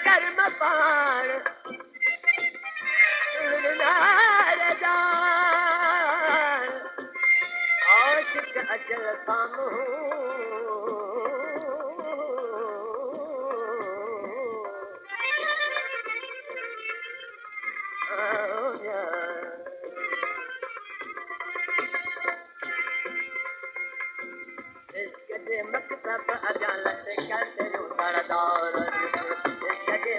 कर्म पाण अचल साम्हूं मकतब अॻियां लटकल तेरूं दरदार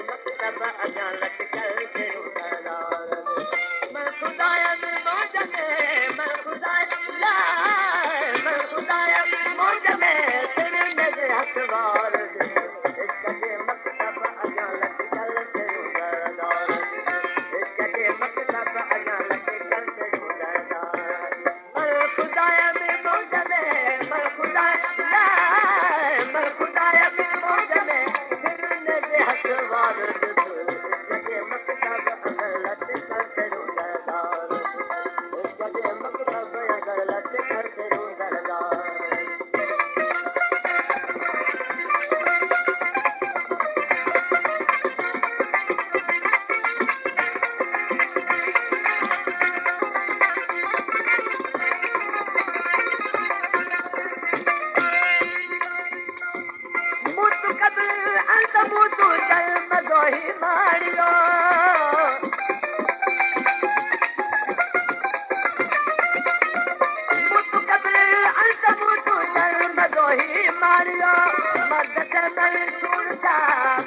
मकतब अॻियां लटकल तेरूं दरदार मैं खुदाया में मौज में मैं खुदाया मैं खुदाया मौज में तेरे नज़र हथवार मकतब अॻियां लटकल तेरूं दरदार मकतब अॻियां लटकल तेरूं दरदार मैं खुदाया में मौज में मैं खुदाया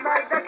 Mario,